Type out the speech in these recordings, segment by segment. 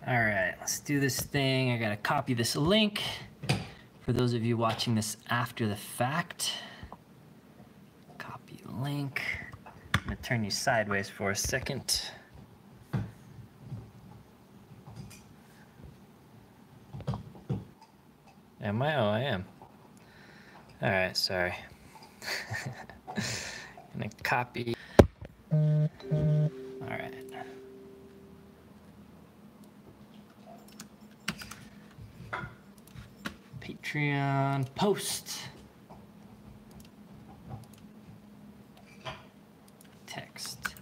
All right, let's do this thing. I gotta copy this link for those of you watching this after the fact. Copy link. I'm gonna turn you sideways for a second. Am I? Oh, I am. All right, sorry. Gonna copy. All right. Patreon post. Text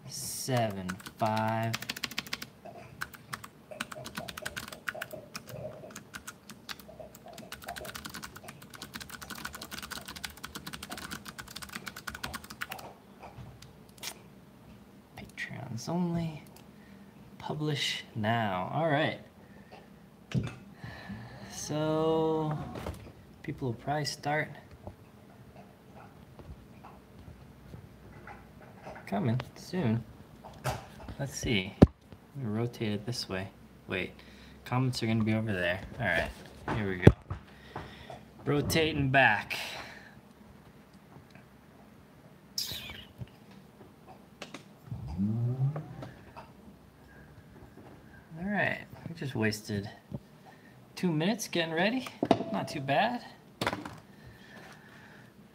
75. Patreons only. Publish now. All right. So people will probably start coming soon. Let's see. Let me rotate it this way. Wait, comments are gonna be over there. All right, here we go. Rotating back. All right, we just wasted 2 minutes getting ready. Not too bad. All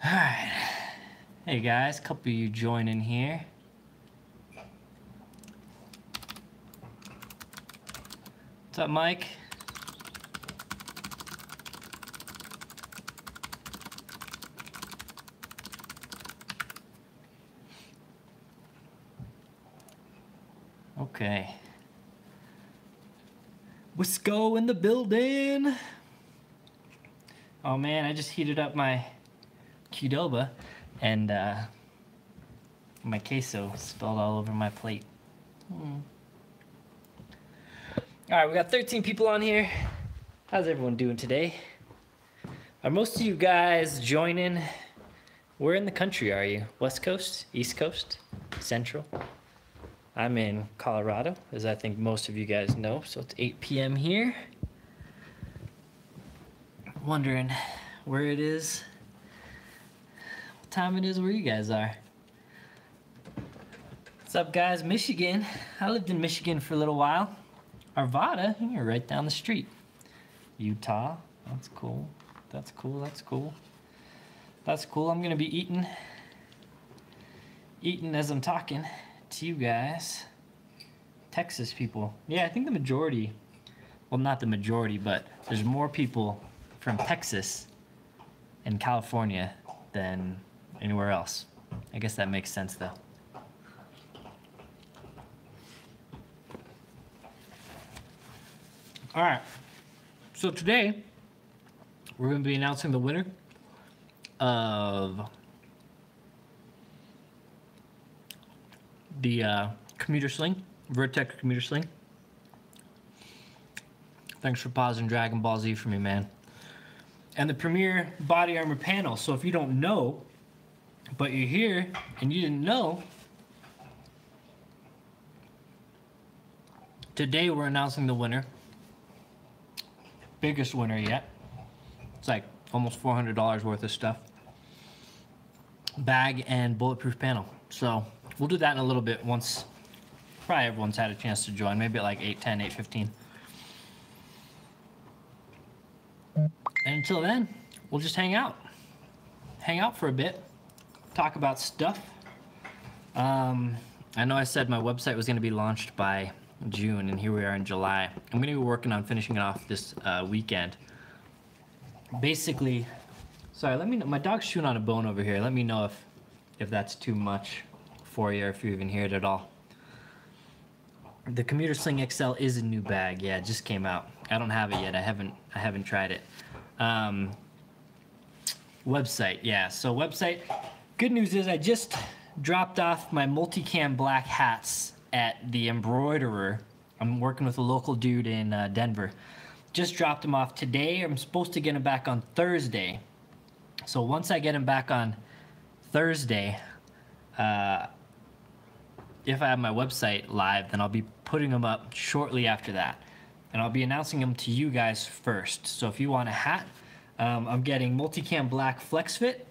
right. Hey guys, a couple of you joining here. What's up, Mike? Okay. Wisco in the building. Oh man, I just heated up my Qdoba and my queso spilled all over my plate. All right, we got 13 people on here. How's everyone doing today? Are most of you guys joining? Where in the country are you? West Coast? East Coast? Central? I'm in Colorado, as I think most of you guys know, so it's 8 p.m. here. Wondering where it is, what time it is where you guys are. What's up, guys? Michigan. I lived in Michigan for a little while. Arvada, you're right down the street. Utah, that's cool. That's cool, that's cool. That's cool. I'm gonna be eating as I'm talking to you guys. Texas people. Yeah, I think the majority, well, not the majority, but there's more people from Texas and California than anywhere else. I guess that makes sense though. All right, so today we're going to be announcing the winner of the commuter sling, Vertec commuter sling. Thanks for pausing Dragon Ball Z for me, man. And the Premier body armor panel. So if you don't know, but you're here and you didn't know, today we're announcing the winner. Biggest winner yet. It's like almost $400 worth of stuff. Bag and bulletproof panel. So we'll do that in a little bit once probably everyone's had a chance to join. Maybe at like 8:10, 8:15. And until then, we'll just hang out. Hang out for a bit. Talk about stuff. I know I said my website was going to be launched by June, and here we are in July. I'm going to be working on finishing it off this weekend. Basically, sorry, let me know. My dog's chewing on a bone over here. Let me know if that's too much for you, or if you even hear it at all. The Commuter Sling XL is a new bag. Yeah, it just came out. I don't have it yet. I haven't tried it. Website, yeah. So website. Good news is I just dropped off my multicam black hats at the embroiderer. I'm working with a local dude in Denver. Just dropped them off today. I'm supposed to get them back on Thursday. So once I get them back on Thursday, if I have my website live, then I'll be putting them up shortly after that. And I'll be announcing them to you guys first. So if you want a hat, I'm getting Multicam Black Flex Fit,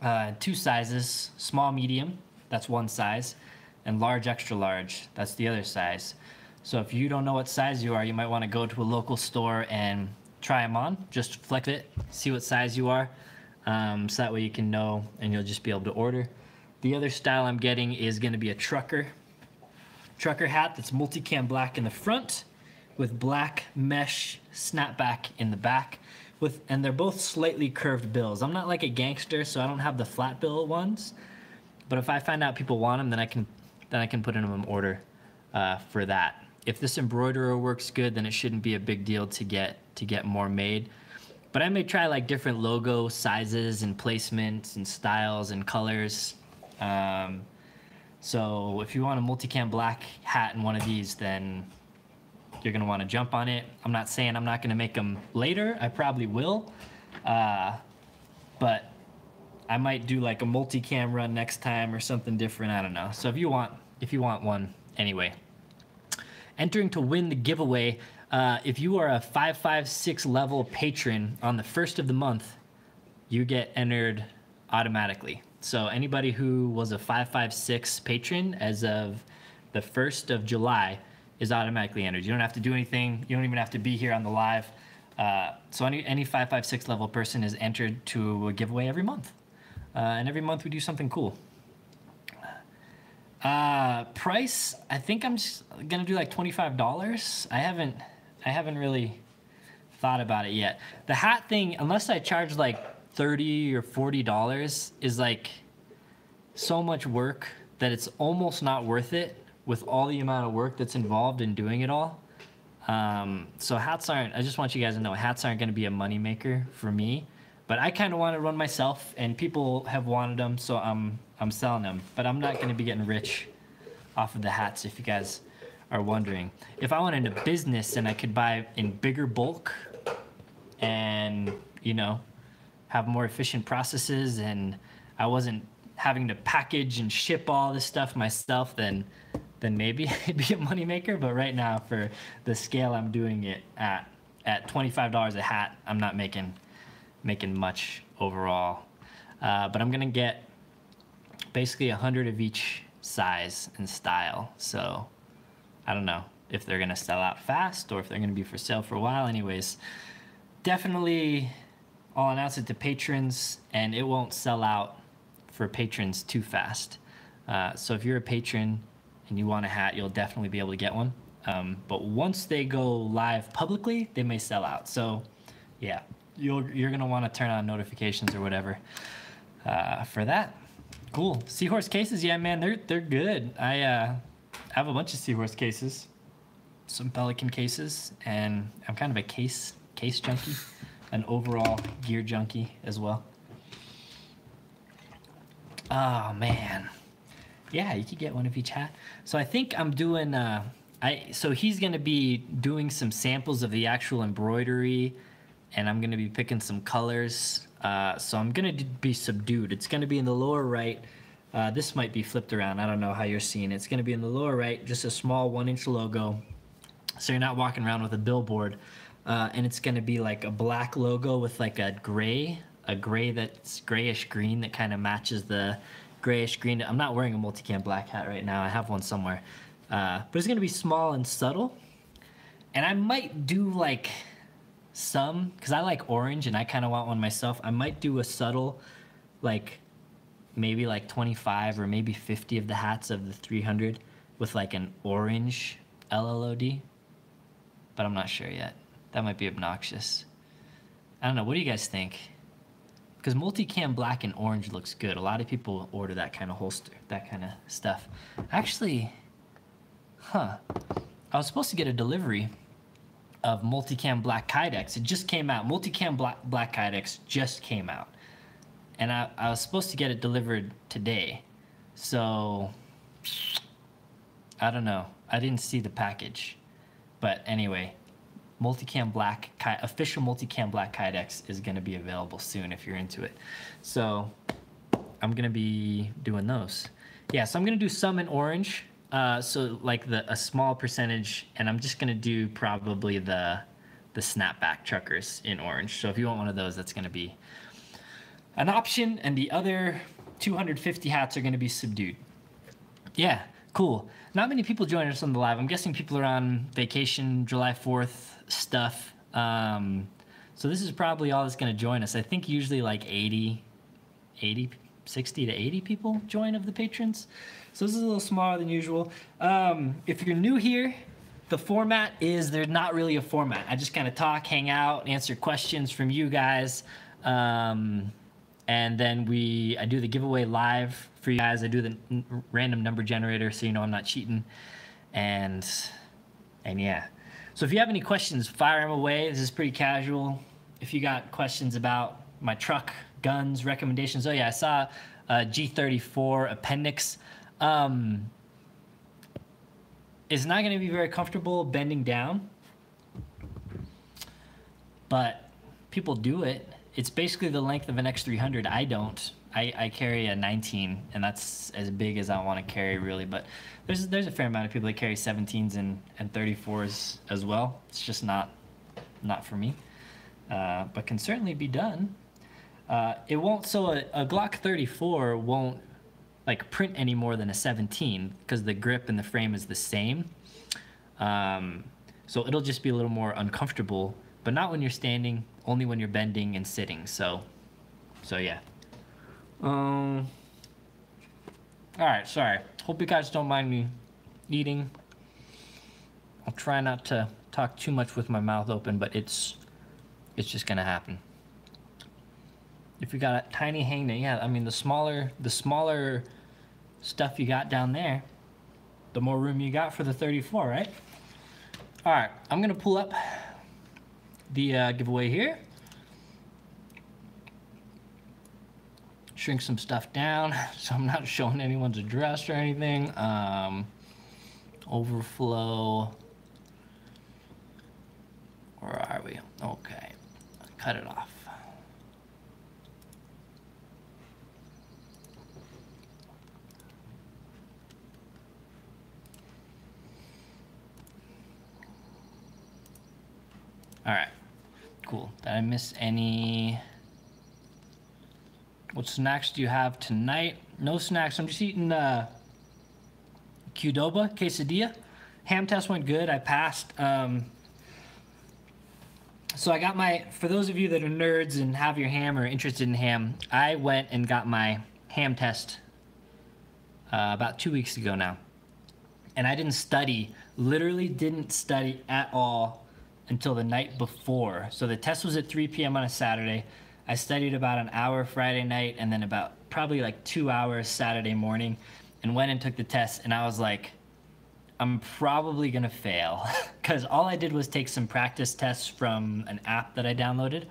2 sizes, small, medium, that's one size, and large, extra large, that's the other size. So if you don't know what size you are, you might want to go to a local store and try them on. Just flex it, see what size you are, so that way you can know and you'll just be able to order. The other style I'm getting is going to be a trucker hat that's Multicam Black in the front with black mesh snapback in the back, and they're both slightly curved bills. I'm not like a gangster, so I don't have the flat bill ones, but if I find out people want them, then I can put in an order for that. If this embroiderer works good, then it shouldn't be a big deal to get more made. But I may try like different logo sizes and placements and styles and colors. So if you want a Multicam Black hat in one of these, then you're gonna want to jump on it. I'm not saying I'm not gonna make them later. I probably will, but I might do like a multicam run next time or something different. I don't know. So if you want one, anyway. Entering to win the giveaway. If you are a 556 level patron on the 1st of the month, you get entered automatically. So anybody who was a 556 patron as of the 1st of July is automatically entered. You don't have to do anything. You don't even have to be here on the live. So any 556 level person is entered to a giveaway every month. And every month we do something cool. Price, I think I'm just gonna do like $25. I haven't really thought about it yet. The hat thing, unless I charge like $30 or $40, is like so much work that it's almost not worth it with all the amount of work that's involved in doing it all. So hats aren't, I just want you guys to know, hats aren't gonna be a moneymaker for me, but I kind of want to run myself, and people have wanted them, so I'm selling them. But I'm not gonna be getting rich off of the hats, if you guys are wondering. If I went into business and I could buy in bigger bulk and, you know, have more efficient processes, and I wasn't having to package and ship all this stuff myself, then maybe it'd be a moneymaker. But right now, for the scale I'm doing it at $25 a hat, I'm not making much overall. But I'm gonna get basically 100 of each size and style. So I don't know if they're gonna sell out fast or if they're gonna be for sale for a while. Anyways, definitely I'll announce it to patrons, and it won't sell out for patrons too fast. So if you're a patron and you want a hat, you'll definitely be able to get one. But once they go live publicly, they may sell out. So yeah, you're gonna want to turn on notifications or whatever for that. Cool. Seahorse cases, yeah, man, they're good. I have a bunch of Seahorse cases, some Pelican cases, and I'm kind of a case junkie, an overall gear junkie as well. Oh man, yeah, you could get one of each hat. So I think I'm doing. So he's gonna be doing some samples of the actual embroidery, and I'm gonna be picking some colors. So I'm gonna be subdued. It's gonna be in the lower right. This might be flipped around. I don't know how you're seeing it. It's gonna be in the lower right, just a small 1-inch logo, so you're not walking around with a billboard. And it's gonna be like a black logo with like a gray that's grayish green that kind of matches the grayish green. I'm not wearing a Multicam Black hat right now. I have one somewhere. But it's gonna be small and subtle. And I might do like some, because I like orange and I kind of want one myself. I might do a subtle, like maybe like 25 or maybe 50 of the hats of the 300 with like an orange LLOD. But I'm not sure yet. That might be obnoxious. I don't know. What do you guys think? Because Multicam Black and orange looks good. A lot of people order that kind of holster, that kind of stuff. Actually, I was supposed to get a delivery of Multicam Black Kydex. It just came out. Multicam Black Kydex just came out. And I was supposed to get it delivered today. So, I don't know. I didn't see the package. But anyway, Multicam Black, official Multicam Black Kydex is going to be available soon if you're into it. So I'm going to be doing those. Yeah, so I'm gonna do some in orange. So like a small percentage, and I'm just gonna do probably the snapback truckers in orange. So if you want one of those, that's gonna be an option, and the other 250 hats are gonna be subdued. Yeah, cool. Not many people join us on the live. I'm guessing people are on vacation, July 4th stuff. So this is probably all that's gonna join us. I think usually like 80, 60 to 80 people join of the patrons. So this is a little smaller than usual. If you're new here, the format is there's not really a format. I just kind of talk, hang out, answer questions from you guys. And then I do the giveaway live for you guys. I do the random number generator so you know I'm not cheating. And yeah. So if you have any questions, fire them away. This is pretty casual. If you got questions about my truck, guns, recommendations. Oh yeah, I saw G34 appendix. It's not going to be very comfortable bending down, but people do it. It's basically the length of an X300. I don't. I carry a 19, and that's as big as I want to carry, really. But there's a fair amount of people that carry 17s and 34s as well. It's just not for me, but can certainly be done. It won't. So a Glock 34 won't like print any more than a 17 because the grip and the frame is the same. So it'll just be a little more uncomfortable, but not when you're standing, only when you're bending and sitting. So yeah. All right, sorry. Hope you guys don't mind me eating. I'll try not to talk too much with my mouth open, but it's just gonna happen. If you got a tiny hangnail, yeah, I mean the smaller stuff you got down there, the more room you got for the 34, right? All right, I'm gonna pull up the giveaway here. Shrink some stuff down so I'm not showing anyone's address or anything. Overflow. Where are we? Okay, cut it off. All right, cool. Did I miss any? What snacks do you have tonight? No snacks. I'm just eating Qdoba quesadilla. Ham test went good. I passed. So I got for those of you that are nerds and have your ham or interested in ham, I went and got my ham test about 2 weeks ago now. And I didn't study, literally didn't study at all until the night before. So the test was at 3 p.m. on a Saturday. I studied about an hour Friday night and then about probably like 2 hours Saturday morning and went and took the test. And I was like, I'm probably gonna fail because all I did was take some practice tests from an app that I downloaded.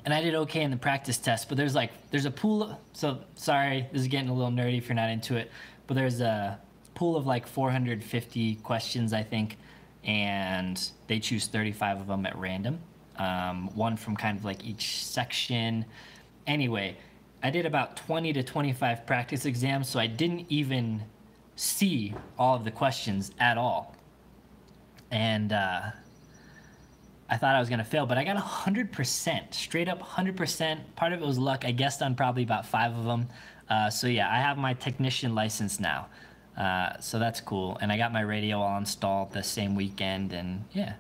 And I did okay in the practice test, but there's a pool. So sorry, this is getting a little nerdy if you're not into it, but there's a pool of like 450 questions, I think. And they choose 35 of them at random. One from kind of like each section. Anyway, I did about 20 to 25 practice exams, so I didn't even see all of the questions at all. And I thought I was gonna fail, but I got 100%, straight up 100%. Part of it was luck. I guessed on probably about 5 of them. So yeah, I have my technician license now. So that's cool. And I got my radio all installed the same weekend, and yeah.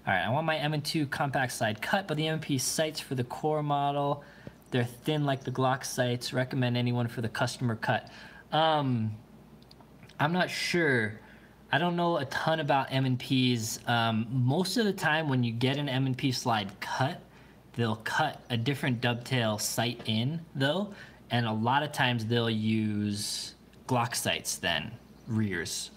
All right, I want my M&2 compact slide cut, but the M&P sights for the core model, they're thin like the Glock sights. Recommend anyone for the customer cut. I'm not sure. I don't know a ton about M&Ps. Most of the time when you get an M&P slide cut, they'll cut a different dovetail sight in, though, and a lot of times they'll use Glock sights then, rears.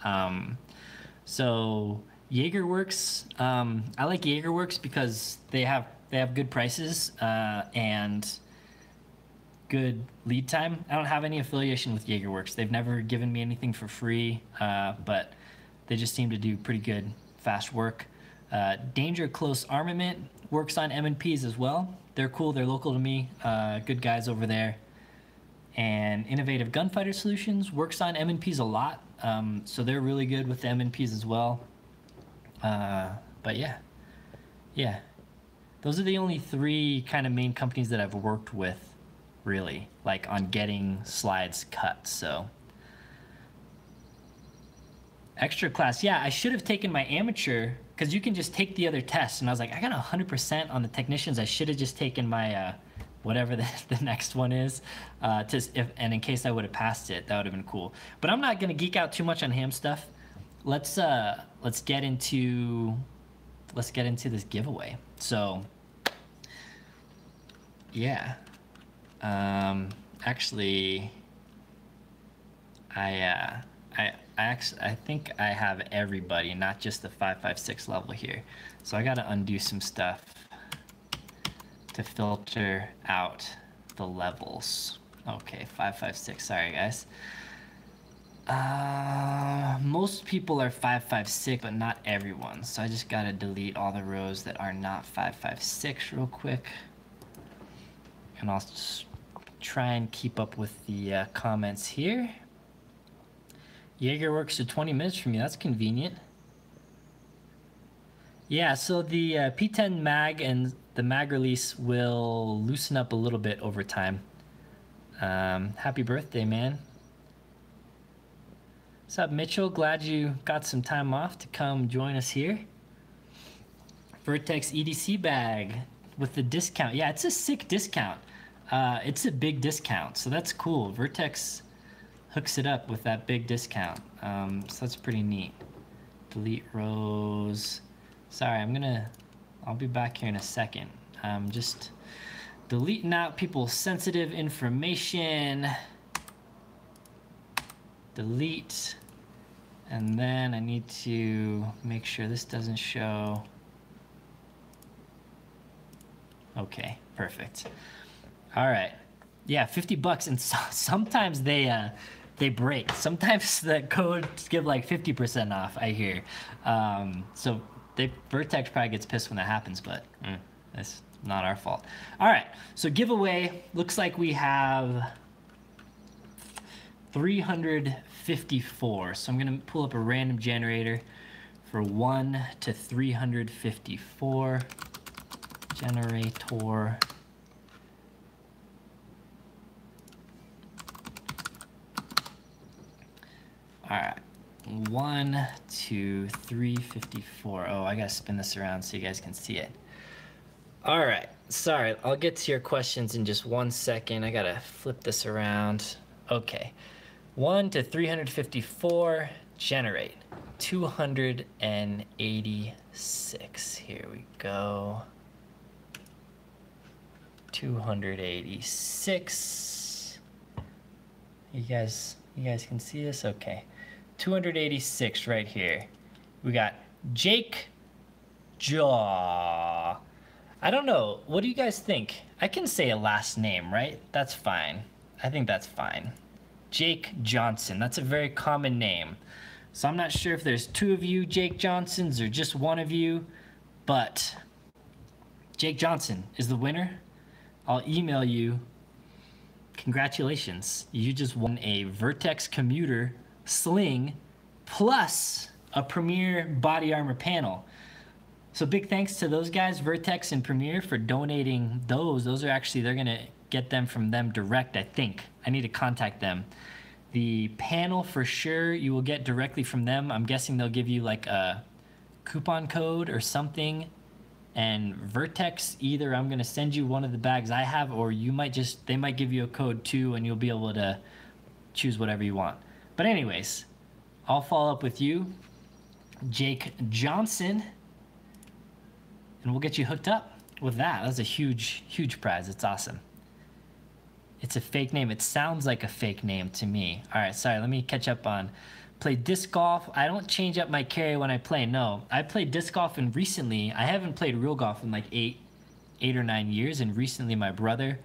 So JagerWorks, I like JagerWorks because they have good prices and good lead time. I don't have any affiliation with JagerWorks. They've never given me anything for free, but they just seem to do pretty good fast work. Danger Close Armament works on M&Ps as well. They're cool. They're local to me. Good guys over there. And Innovative Gunfighter Solutions works on M&Ps a lot, so they're really good with the M&Ps as well. But yeah, those are the only three kind of main companies that I've worked with, really, like on getting slides cut. So extra class, yeah, I should have taken my amateur, because you can just take the other tests, and I was like, I got 100% on the technicians. I should have just taken my whatever the next one is, and in case I would have passed it, that would have been cool. But I'm not gonna geek out too much on ham stuff. Let's get into this giveaway. So yeah, actually, I think I have everybody, not just the 556 level here. So I gotta undo some stuff to filter out the levels. Okay, 556, sorry guys. Most people are 556, but not everyone. So I just gotta delete all the rows that are not 556 real quick. And I'll just try and keep up with the comments here. Jaeger works to 20 minutes from me, that's convenient. Yeah, so the P10 mag and the mag release will loosen up a little bit over time. Happy birthday, man. What's up, Mitchell? Glad you got some time off to come join us here. Vertex EDC bag with the discount. Yeah, it's a sick discount. It's a big discount, so that's cool. Vertex hooks it up with that big discount. So that's pretty neat. Delete rows. Sorry, I'll be back here in a second. Just deleting out people's sensitive information. Delete. And then I need to make sure this doesn't show. Okay, perfect. All right. Yeah, 50 bucks, and sometimes they break. Sometimes the codes give like 50% off, I hear. So Vertex probably gets pissed when that happens, but that's not our fault. All right, so giveaway, looks like we have 354. So I'm gonna pull up a random generator for 1 to 354. Generator. All right, 1 to 354. Oh, I gotta spin this around so you guys can see it. All right, sorry, I'll get to your questions in just 1 second. I gotta flip this around. Okay, 1 to 354, generate 286. Here we go. 286. You guys can see this? Okay. 286 right here. We got Jake Jaw. I don't know. What do you guys think? I can say a last name, right? That's fine. I think that's fine. Jake Johnson. That's a very common name. So I'm not sure if there's two of you Jake Johnsons or just one of you, but Jake Johnson is the winner. I'll email you. Congratulations. You just won a Vertex commuter sling plus a Premier body armor panel. So big thanks to those guys, Vertex and Premier, for donating those. Those are actually, they're gonna get them from them direct, I think. I need to contact them. The panel for sure you will get directly from them. I'm guessing they'll give you like a coupon code or something. And Vertex, either I'm gonna send you one of the bags I have, or you might they might give you a code too, and you'll be able to choose whatever you want. But anyways, I'll follow up with you, Jake Johnson, and we'll get you hooked up with that. That's a huge, huge prize. It's awesome. It's a fake name. It sounds like a fake name to me. All right, sorry, let me catch up on play disc golf. I don't change up my carry when I play. No, I played disc golf, and recently I haven't played real golf in like eight or 9 years, and recently my brother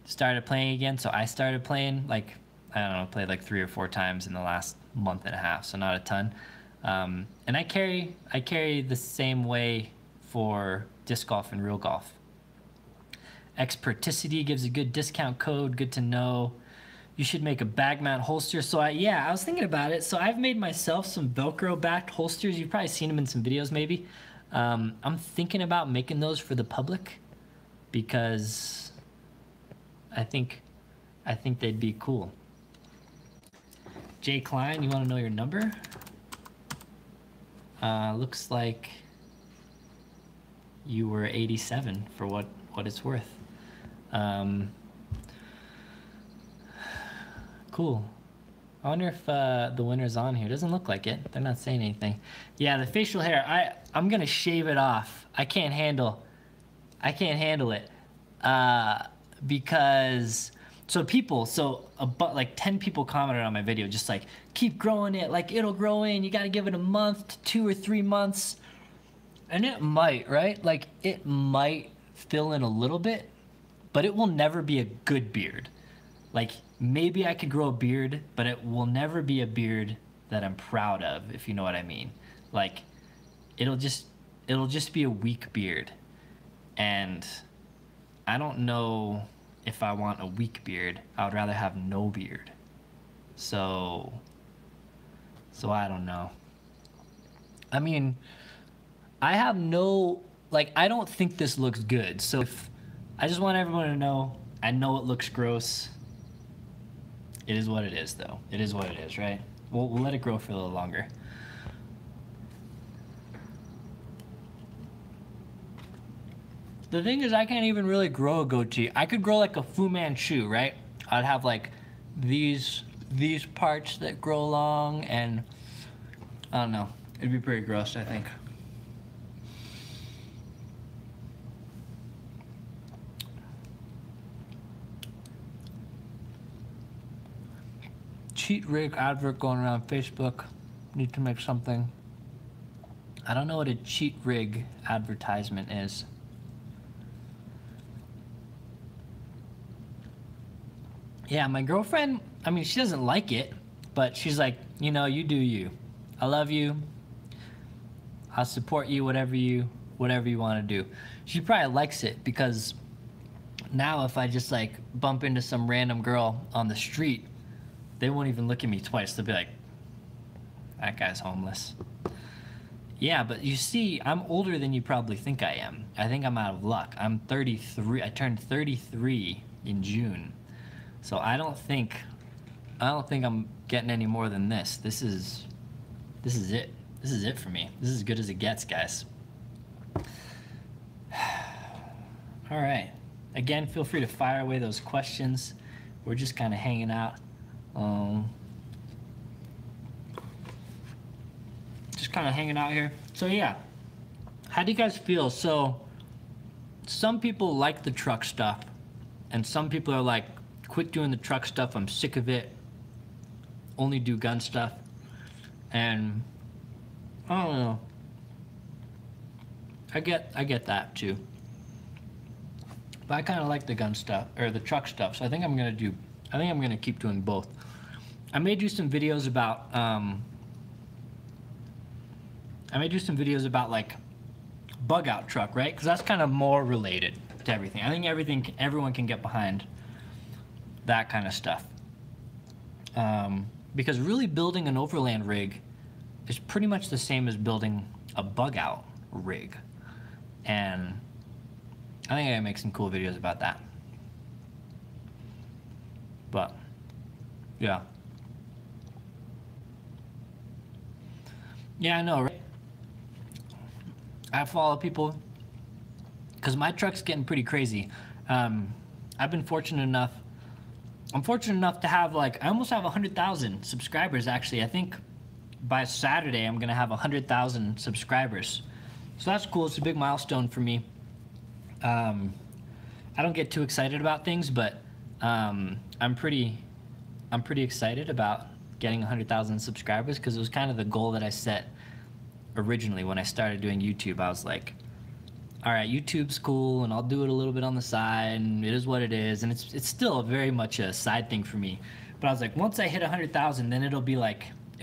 started playing again, so I started playing like, I don't know, played like 3 or 4 times in the last month and a half, so not a ton. And I carry the same way for disc golf and real golf. Experticity gives a good discount code, good to know. You should make a bag mount holster. So yeah, I was thinking about it. So I've made myself some Velcro backed holsters. You've probably seen them in some videos maybe. I'm thinking about making those for the public because I think they'd be cool. Jay Klein, you want to know your number? Looks like you were 87 for what it's worth. Cool. I wonder if the winner's on here. Doesn't look like it. They're not saying anything. Yeah, the facial hair. I'm gonna shave it off. I can't handle it because like 10 people commented on my video, just like, keep growing it, like it'll grow in. You got to give it a month to 2 or 3 months, and it might, right? Like it might fill in a little bit, but it will never be a good beard. Like maybe I could grow a beard, but it will never be a beard that I'm proud of, if you know what I mean. Like it'll just be a weak beard, and I don't know if I want a weak beard. I would rather have no beard. So I don't know. I mean, I have no, like, I don't think this looks good. So I just want everyone to know, I know it looks gross. It is what it is, though. It is what it is, right? We'll let it grow for a little longer. The thing is, I can't even really grow a goatee. I could grow like a Fu Manchu, right? I'd have like these parts that grow long, and I don't know. It'd be pretty gross, I think. Cheat rig advert going around Facebook. Need to make something. I don't know what a cheat rig advertisement is. Yeah, my girlfriend, I mean, she doesn't like it, but she's like, you know, you do you. I love you. I'll support you, whatever you want to do. She probably likes it because now if I just like bump into some random girl on the street, they won't even look at me twice. They'll be like, that guy's homeless. Yeah, but you see, I'm older than you probably think I am. I think I'm out of luck. I'm 33. I turned 33 in June. So I don't think I'm getting any more than this. This is it. This is it for me. This is as good as it gets, guys. All right. Again, feel free to fire away those questions. We're just kind of hanging out. Just kind of hanging out here. So yeah, how do you guys feel? So some people like the truck stuff, and some people are like, quit doing the truck stuff, I'm sick of it, only do gun stuff. And I don't know, I get that too, but I kind of like the gun stuff or the truck stuff, so I think I'm gonna keep doing both. I may do some videos about like bug out truck, right? Because that's kind of more related to everything. I think everyone can get behind that kind of stuff. Because really building an overland rig is pretty much the same as building a bug out rig. And I think I can make some cool videos about that. But, yeah. Yeah, I know, right? I follow people because my truck's getting pretty crazy. I've been fortunate enough. I'm fortunate enough to have I almost have 100,000 subscribers actually. I think by Saturday I'm gonna have 100,000 subscribers. So that's cool. It's a big milestone for me. I don't get too excited about things, but I'm pretty excited about getting 100,000 subscribers because it was kind of the goal that I set originally when I started doing YouTube. I was like, all right, YouTube's cool, and I'll do it a little bit on the side, and it is what it is, and it's still very much a side thing for me. But I was like, once I hit 100,000, then it'll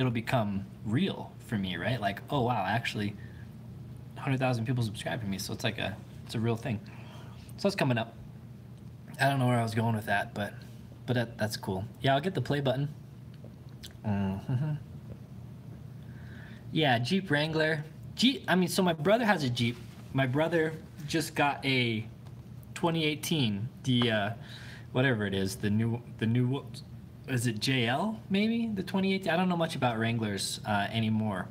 become real for me, right? Like, oh wow, actually, 100,000 people subscribe to me, so it's a real thing. So it's coming up. I don't know where I was going with that, but but that's cool. Yeah, I'll get the play button. Mm-hmm. Yeah, Jeep Wrangler. I mean, so my brother has a Jeep. My brother just got a 2018, the whatever it is, the new, is it JL maybe? The 2018. I don't know much about Wranglers anymore.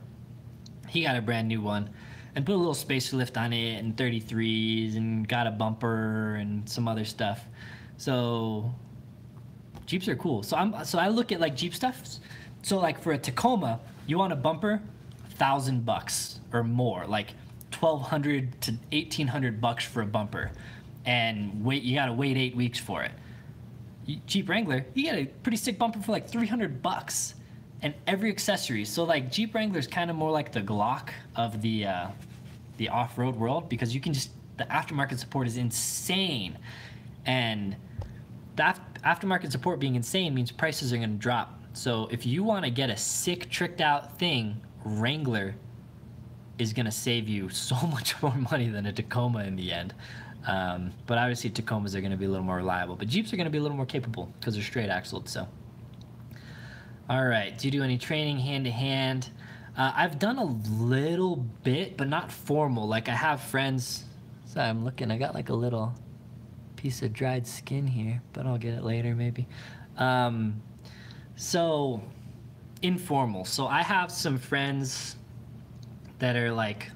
He got a brand new one and put a little spacer lift on it and 33s and got a bumper and some other stuff. So Jeeps are cool. So I look at like Jeep stuff. So like for a Tacoma, you want a bumper, $1,000 or more, like 1,200 to 1,800 bucks for a bumper, and you gotta wait 8 weeks for it. Jeep Wrangler, you get a pretty sick bumper for like 300 bucks, and every accessory. So like Jeep Wrangler is kind of more like the Glock of the off-road world, because you can just, the aftermarket support is insane, and the aftermarket support being insane means prices are going to drop. So if you want to get a sick, tricked out thing, Wrangler is going to save you so much more money than a Tacoma in the end. But obviously Tacomas are going to be a little more reliable, but Jeeps are going to be a little more capable because they're straight axled. So, all right, do you do any training hand to hand? I've done a little bit, but not formal. Like I have friends. Sorry, I'm looking. I got like a little piece of dried skin here, but I'll get it later maybe. So informal. So I have some friends that are like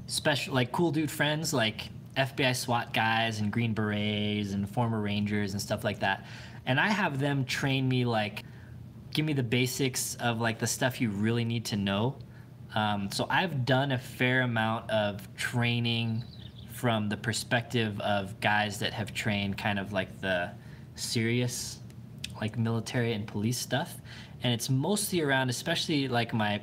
special, like cool dude friends, like FBI SWAT guys and Green Berets and former Rangers and stuff like that. And I have them train me, like give me the basics of like the stuff you really need to know. So I've done a fair amount of training from the perspective of guys that have trained kind of like the serious, like military and police stuff. And it's mostly around, especially like my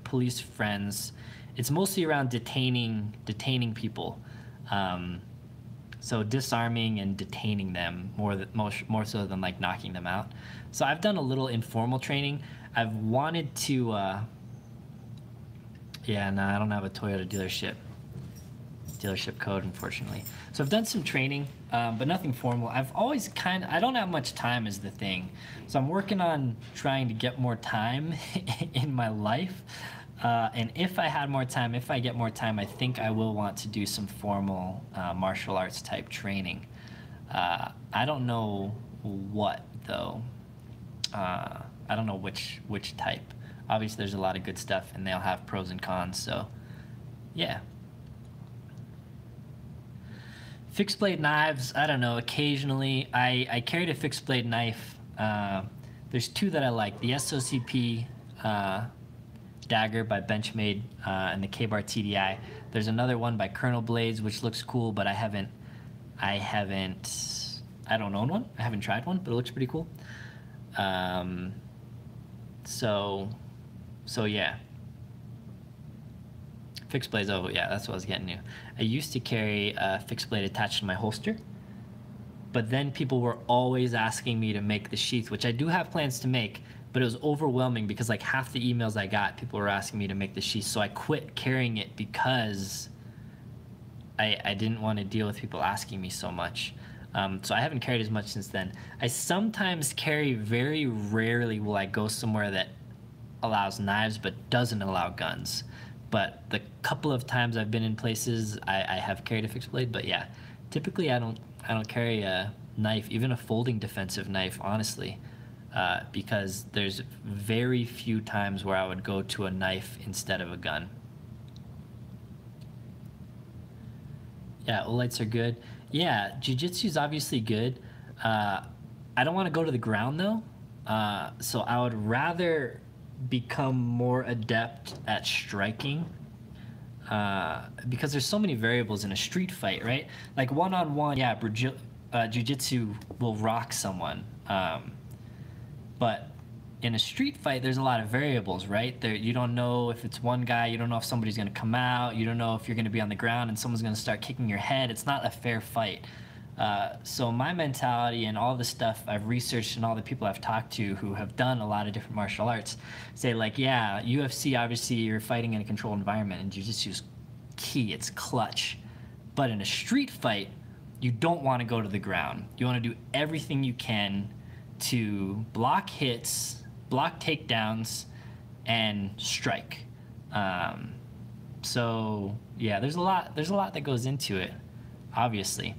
police friends, it's mostly around detaining people. So disarming and detaining them more so than like knocking them out. So I've done a little informal training. I've wanted to, yeah, no, I don't have a Toyota dealership code, unfortunately. So I've done some training, but nothing formal. I've always I don't have much time is the thing. So I'm working on trying to get more time in my life. And if I had more time, if I get more time, I think I will want to do some formal martial arts type training. I don't know what though. I don't know which type. Obviously there's a lot of good stuff and they'll have pros and cons, so yeah. Fixed blade knives, I don't know, occasionally. I carried a fixed blade knife. There's two that I like, the SOCP dagger by Benchmade and the K-Bar TDI. There's another one by Colonel Blades which looks cool, but I don't own one. I haven't tried one, but it looks pretty cool. So yeah. Fixed blades, oh yeah, that's what I was getting to. I used to carry a fixed blade attached to my holster, but then people were always asking me to make the sheath, which I do have plans to make, but it was overwhelming because like half the emails I got, people were asking me to make the sheath, so I quit carrying it because I didn't want to deal with people asking me so much. So I haven't carried as much since then. I sometimes carry, very rarely will I go somewhere that allows knives but doesn't allow guns. But the couple of times I've been in places, I have carried a fixed blade. But yeah, typically I don't carry a knife, even a folding defensive knife, honestly, because there's very few times where I would go to a knife instead of a gun. Yeah, Olites are good. Yeah, jiu-jitsu is obviously good. I don't want to go to the ground though, so I would rather become more adept at striking, because there's so many variables in a street fight, right? Like one-on-one, yeah, jiu-jitsu will rock someone, but in a street fight there's a lot of variables, right? You don't know if it's one guy, you don't know if somebody's going to come out, you don't know if you're going to be on the ground and someone's going to start kicking your head. It's not a fair fight. So my mentality and all the stuff I've researched and all the people I've talked to who have done a lot of different martial arts say, like, yeah, UFC, obviously you're fighting in a controlled environment, and jiu-jitsu is key, it's clutch. But in a street fight, you don't want to go to the ground. You want to do everything you can to block hits, block takedowns, and strike. So yeah, there's a lot that goes into it, obviously.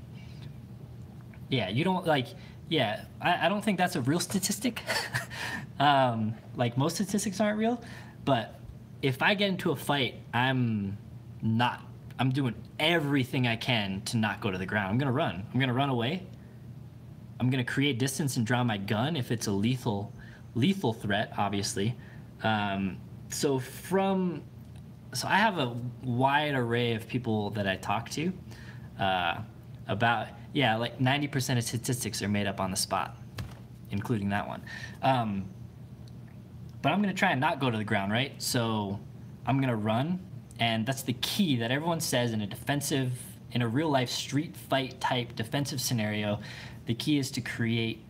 Yeah, you don't like. Yeah, I don't think that's a real statistic. Like most statistics aren't real, but if I get into a fight, I'm doing everything I can to not go to the ground. I'm gonna run. I'm gonna run away. I'm gonna create distance and draw my gun if it's a lethal threat, obviously. So I have a wide array of people that I talk to about, yeah, like 90% of statistics are made up on the spot, including that one. But I'm going to try and not go to the ground, right? So I'm going to run, and that's the key that everyone says in a real life street fight type defensive scenario. The key is to create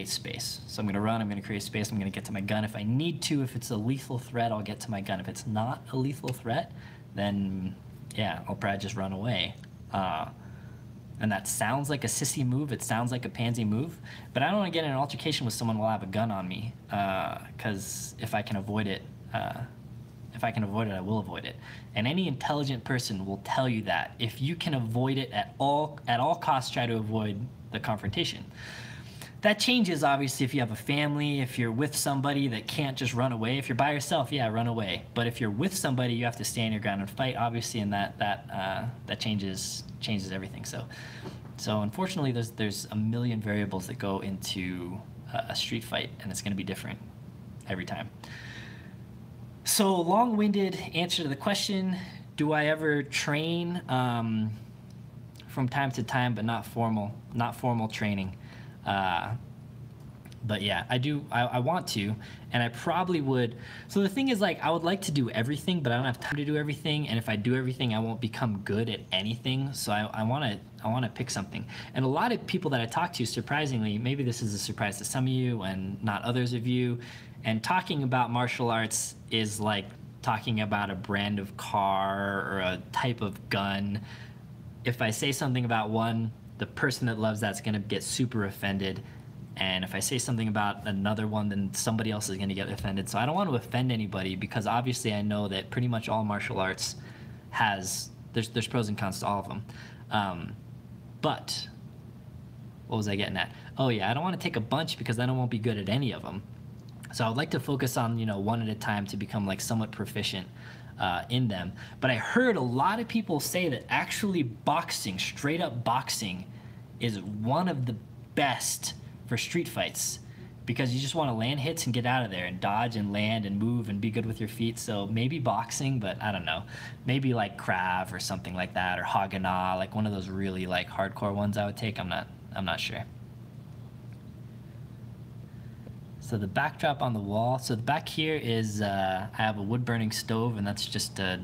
space. So I'm going to run, I'm going to create space, I'm going to get to my gun if I need to. If it's a lethal threat, I'll get to my gun. If it's not a lethal threat, then yeah, I'll probably just run away. And that sounds like a sissy move, it sounds like a pansy move, but I don't want to get in an altercation with someone while I have a gun on me, because if I can avoid it, I will avoid it. And any intelligent person will tell you that. If you can avoid it at all costs, try to avoid the confrontation. That changes, obviously, if you have a family, if you're with somebody that can't just run away. If you're by yourself, yeah, run away. But if you're with somebody, you have to stand your ground and fight, obviously, and that changes everything. So unfortunately, there's a million variables that go into a street fight, and it's going to be different every time. So long-winded answer to the question: do I ever train from time to time, but not formal training? But yeah, I do. I want to, and I probably would. So the thing is, like, I would like to do everything, but I don't have time to do everything. And if I do everything, I won't become good at anything. So I want to pick something. And a lot of people that I talk to, surprisingly, maybe this is a surprise to some of you and not others of you, and talking about martial arts is like talking about a brand of car or a type of gun. If I say something about one, the person that loves that's going to get super offended. And if I say something about another one, then somebody else is going to get offended. So I don't want to offend anybody, because obviously I know that pretty much all martial arts there's pros and cons to all of them. But what was I getting at? Oh yeah, I don't want to take a bunch, because then I won't be good at any of them. So I would like to focus on, one at a time to become like somewhat proficient in them. But I heard a lot of people say that actually boxing, straight up boxing, is one of the best for street fights, because you just want to land hits and get out of there and dodge and land and move and be good with your feet. So maybe boxing, but I don't know, maybe like Krav or something like that, or Haganah, like one of those really like hardcore ones I would take. I'm not sure. So the backdrop on the wall, so the back here is I have a wood burning stove, and that's just a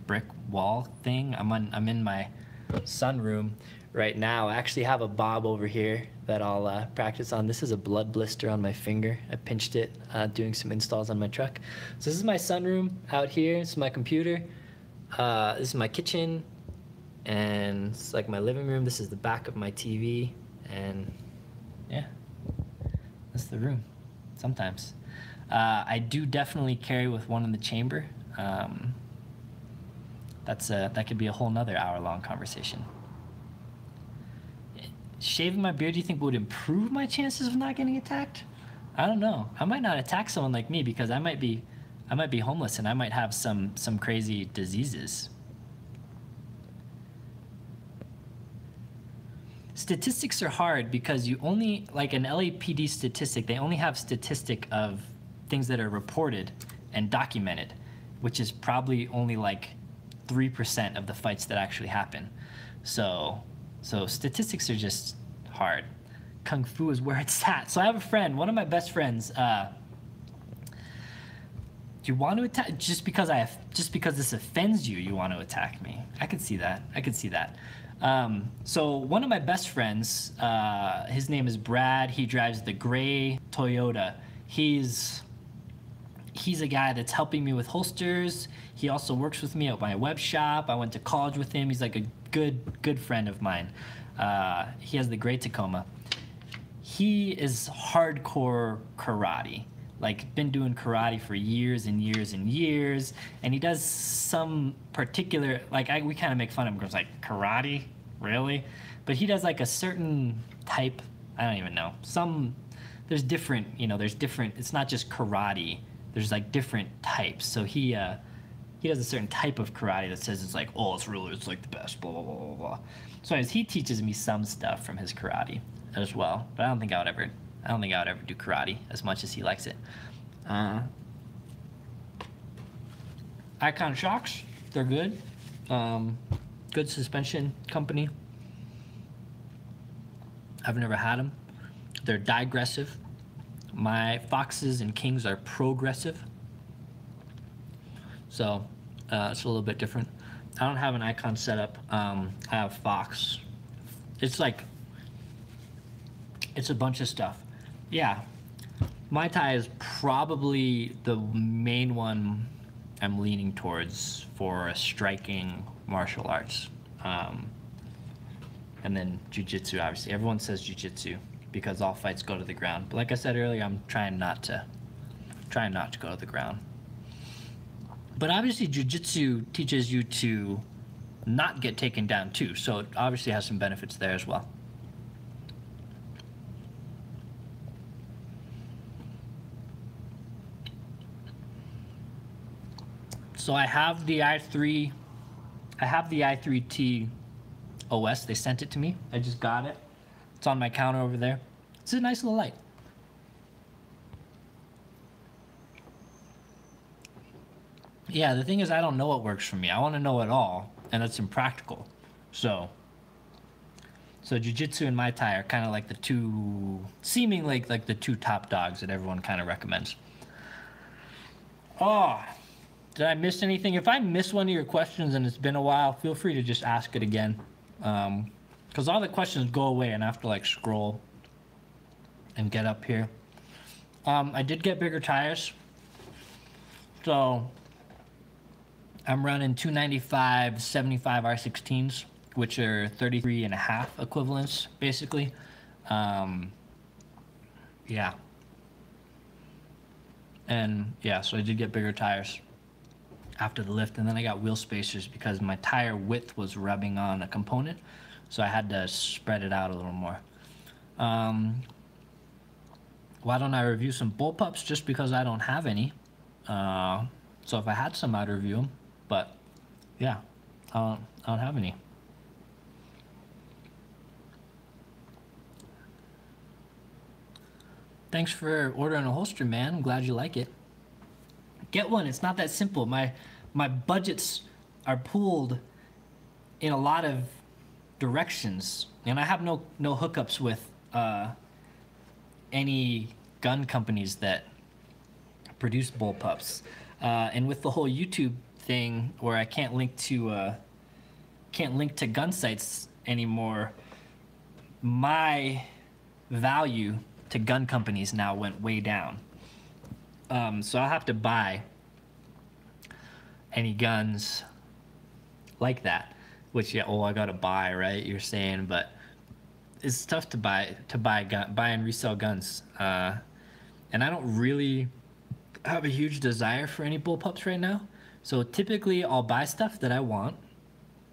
brick wall thing. I'm in my sunroom right now. I actually have a bob over here that I'll practice on. This is a blood blister on my finger. I pinched it doing some installs on my truck. So this is my sunroom out here. This is my computer. This is my kitchen, and it's like my living room. This is the back of my TV, and yeah, that's the room. Sometimes I do definitely carry with one in the chamber. That could be a whole nother hour-long conversation. Shaving my beard, do you think would improve my chances of not getting attacked? I don't know. I might not attack someone like me, because I might be homeless, and I might have some crazy diseases. Statistics are hard, because you only, like an LAPD statistic, they only have statistic of things that are reported and documented, which is probably only like 3% of the fights that actually happen. So statistics are just hard. Kung Fu is where it's at. So I have a friend, one of my best friends. Do you want to attack just because this offends you? You want to attack me? I could see that. So one of my best friends, his name is Brad. He drives the gray Toyota. He's a guy that's helping me with holsters. He also works with me at my web shop. I went to college with him. He's like a good friend of mine. He has the gray Tacoma. he is hardcore karate. Like, been doing karate for years and years and years, and he does some particular, like, we kind of make fun of him because, like, karate? Really? But he does, like, a certain type, I don't even know, there's different, it's not just karate, there's, like, different types. So he does a certain type of karate that says it's like, oh, it's like the best, blah, blah, blah, blah, blah. So anyways, he teaches me some stuff from his karate as well, but I don't think I would ever do karate as much as he likes it. Icon shocks, they're good. Good suspension company. I've never had them. They're digressive. My Foxes and Kings are progressive. So it's a little bit different. I don't have an Icon setup. I have Fox. It's a bunch of stuff. Yeah, Muay Thai is probably the main one I'm leaning towards for striking martial arts. And then jiu-jitsu, obviously. Everyone says jiu-jitsu because all fights go to the ground. But like I said earlier, I'm trying not to go to the ground. But obviously jiu-jitsu teaches you to not get taken down too, so it obviously has some benefits there as well. So I have the i3T OS. They sent it to me. I just got it. It's on my counter over there. It's a nice little light. Yeah, the thing is, I don't know what works for me. I want to know it all, and it's impractical. So jiu-jitsu and Muay Thai are kind of like the two, seemingly like the two top dogs that everyone kind of recommends. Oh, did I miss anything? If I miss one of your questions and it's been a while, feel free to just ask it again. Because all the questions go away and I have to like scroll and get up here. I did get bigger tires. So I'm running 295 75 R16s, which are 33.5 equivalents, basically. Yeah. And yeah, so I did get bigger tires after the lift, and then I got wheel spacers because my tire width was rubbing on a component, so I had to spread it out a little more. Why don't I review some bullpups? Just because I don't have any. So if I had some, I'd review them, but yeah, I don't have any. Thanks for ordering a holster, man. I'm glad you like it. Get one. It's not that simple. My budgets are pulled in a lot of directions, and I have no hookups with any gun companies that produce bullpups. And with the whole YouTube thing, where I can't link to gun sites anymore, my value to gun companies now went way down. So I'll have to buy any guns like that, which, yeah, I gotta buy, right? You're saying, but it's tough to buy and resell guns. And I don't really have a huge desire for any bullpups right now. So typically I'll buy stuff that I want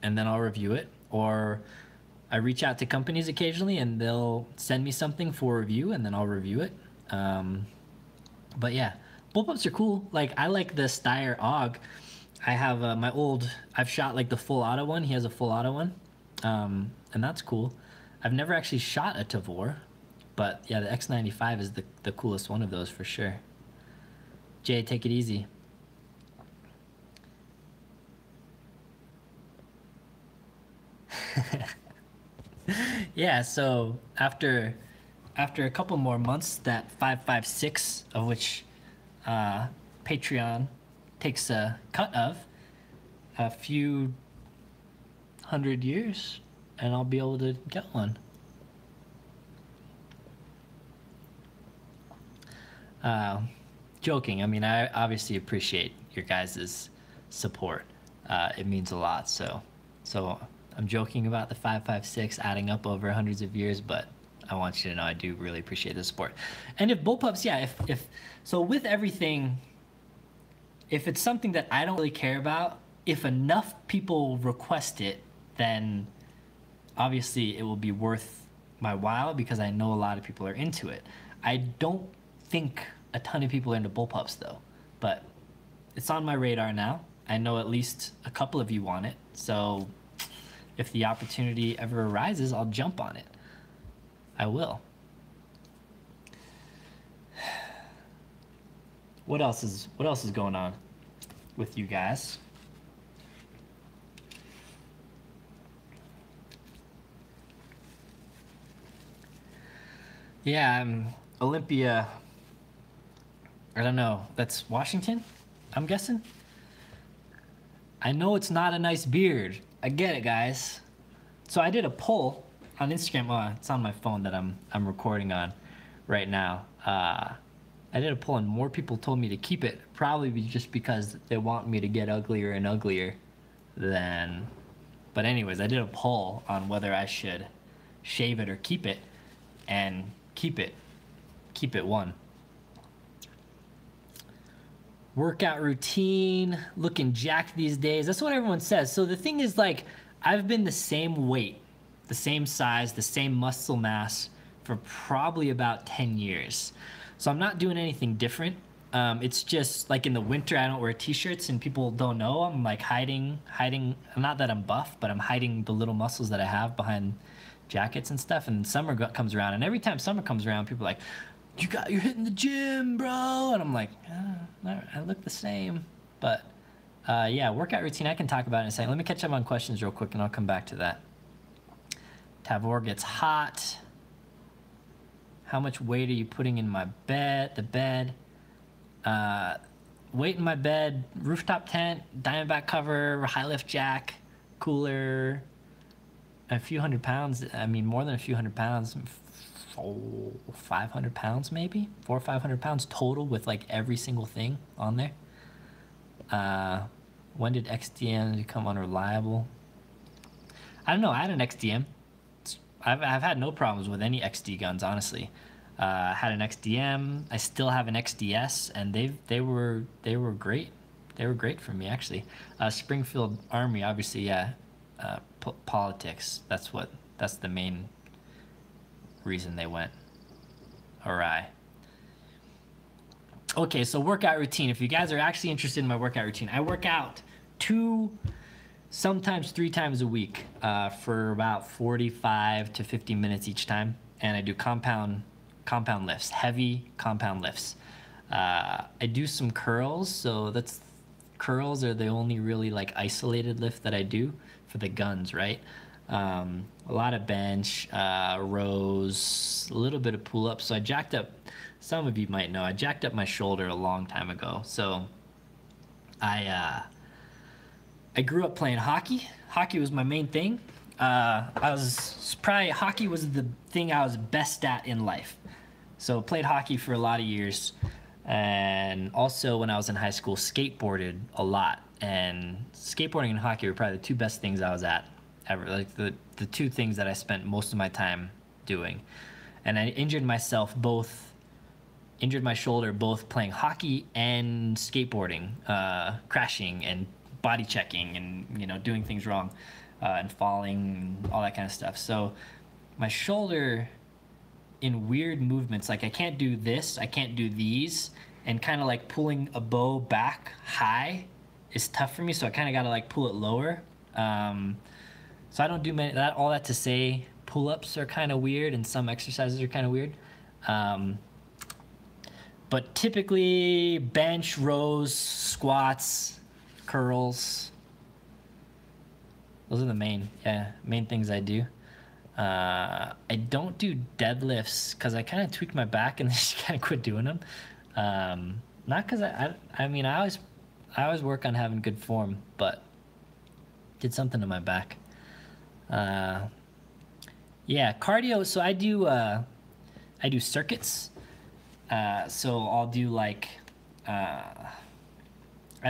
and then I'll review it, or I reach out to companies occasionally and they'll send me something for review and then I'll review it. But yeah, bullpups are cool. Like, I like the Steyr AUG. I have I've shot like the full auto one. He has a full auto one. And that's cool. I've never actually shot a Tavor, but yeah, the X95 is the coolest one of those for sure. Jay, take it easy. Yeah, so after a couple more months, that 5.56, of which Patreon takes a cut of, a few 100 years, and I'll be able to get one. Joking. I mean, I obviously appreciate your guys' support. It means a lot. So I'm joking about the 5.56 adding up over hundreds of years, but I want you to know I do really appreciate the support. And if bullpups, yeah, if so with everything, if it's something that I don't really care about, if enough people request it, then obviously it will be worth my while because I know a lot of people are into it. I don't think a ton of people are into bullpups though, but it's on my radar now. I know at least a couple of you want it, so if the opportunity ever arises, I'll jump on it. I will. What else is going on with you guys? Yeah, Olympia. I don't know. That's Washington, I'm guessing. I know it's not a nice beard. I get it, guys. So I did a poll on Instagram. Well, it's on my phone that I'm recording on right now. I did a poll and more people told me to keep it, probably just because they want me to get uglier and uglier than. But anyways, I did a poll on whether I should shave it or keep it, and keep it won. Workout routine, looking jacked these days. That's what everyone says. So the thing is, like, I've been the same weight, the same size, the same muscle mass for probably about 10 years. So I'm not doing anything different. It's just like in the winter, I don't wear t-shirts and people don't know. I'm like hiding, not that I'm buff, but I'm hiding the little muscles that I have behind jackets and stuff. And summer comes around, and every time summer comes around, people are like, you're hitting the gym, bro. And I'm like, I look the same. But yeah, workout routine, I can talk about it in a second. Let me catch up on questions real quick and I'll come back to that. Tavor gets hot. How much weight are you putting in the bed? Weight in my bed, rooftop tent, Diamondback cover, high lift jack, cooler, a few hundred pounds. I mean, more than a few hundred pounds. 500 pounds maybe, 400 or 500 pounds total with like every single thing on there. When did XDM become unreliable? I don't know. I had an XDM. I've had no problems with any XD guns, honestly. Had an XDM. I still have an XDS, and they were great. They were great for me, actually. Springfield Army, obviously, yeah. Politics. That's the main reason they went awry. Okay, so workout routine. If you guys are actually interested in my workout routine, I work out 2, sometimes 3 times a week for about 45 to 50 minutes each time, and I do compound lifts, heavy compound lifts. I do some curls, so curls are the only really like isolated lift that I do for the guns, right? A lot of bench, rows, a little bit of pull-ups. So I jacked up, some of you might know, I jacked up my shoulder a long time ago. So I grew up playing hockey. Hockey was my main thing. Hockey was the thing I was best at in life. So played hockey for a lot of years. And also when I was in high school, skateboarded a lot. And skateboarding and hockey were probably the 2 best things I was at ever, like the 2 things that I spent most of my time doing. And I injured my shoulder both playing hockey and skateboarding, crashing and body checking and doing things wrong, and falling, all that kind of stuff. So my shoulder, in weird movements, like I can't do this, I can't do these, and kind of like pulling a bow back high is tough for me, so I kind of got to like pull it lower. So I don't do that. All that to say, pull-ups are kind of weird and some exercises are kind of weird. But typically bench, rows, squats, curls. Those are the main things I do. I don't do deadlifts because I kind of tweaked my back and just kind of quit doing them. Not because I always work on having good form, but did something to my back. Yeah, cardio. So I do circuits. So I'll do like, I